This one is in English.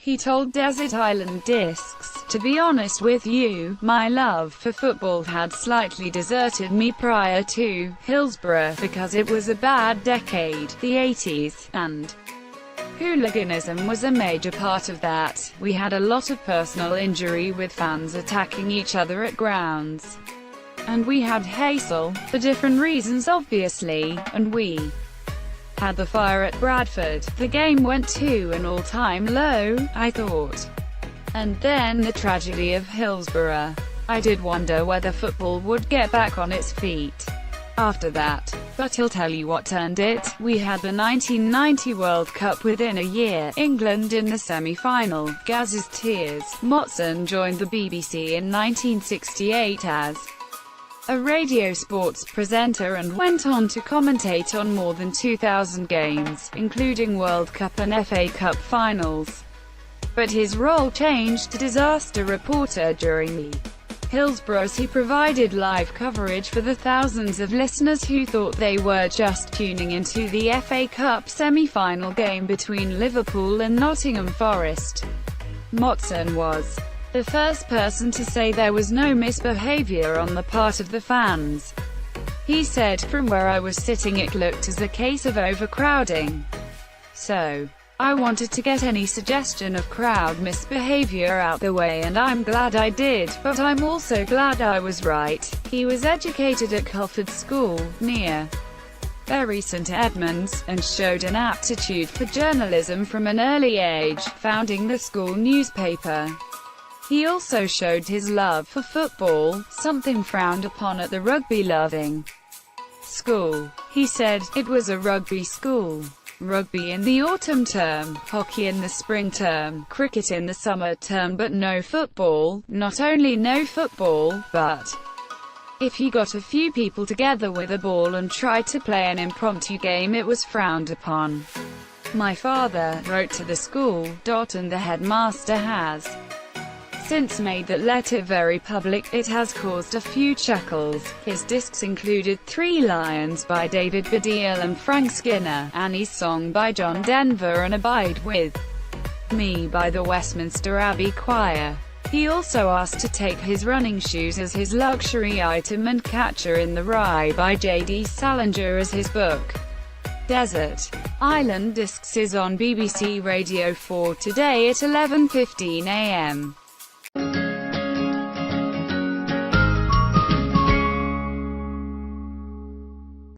He told Desert Island Discs, "To be honest with you, my love for football had slightly deserted me prior to Hillsborough, because it was a bad decade, the 80s, and hooliganism was a major part of that. We had a lot of personal injury with fans attacking each other at grounds. And we had hassle, for different reasons obviously, and we had the fire at Bradford. The game went to an all-time low, I thought. And then the tragedy of Hillsborough. I did wonder whether football would get back on its feet after that. But he'll tell you what turned it. We had the 1990 World Cup within a year, England in the semi-final, Gaz's tears. Motson joined the BBC in 1968 as a radio sports presenter and went on to commentate on more than 2,000 games, including World Cup and FA Cup finals. But his role changed to disaster reporter during the Hillsboroughs. He provided live coverage for the thousands of listeners who thought they were just tuning into the FA Cup semi-final game between Liverpool and Nottingham Forest. Motson was the first person to say there was no misbehavior on the part of the fans. He said, "From where I was sitting it looked as a case of overcrowding. So I wanted to get any suggestion of crowd misbehavior out the way, and I'm glad I did, but I'm also glad I was right." He was educated at Culford School, near Bury St Edmunds, and showed an aptitude for journalism from an early age, founding the school newspaper. He also showed his love for football, something frowned upon at the rugby-loving school. He said, "It was a rugby school. Rugby in the autumn term, hockey in the spring term, cricket in the summer term, but no football. Not only no football, but if you got a few people together with a ball and tried to play an impromptu game, it was frowned upon. My father wrote to the school, and the headmaster has since made that letter very public. It has caused a few chuckles." His discs included Three Lions by David Baddiel and Frank Skinner, Annie's Song by John Denver, and Abide With Me by the Westminster Abbey Choir. He also asked to take his running shoes as his luxury item and Catcher in the Rye by J.D. Salinger as his book. Desert Island Discs is on BBC Radio 4 today at 11:15 a.m.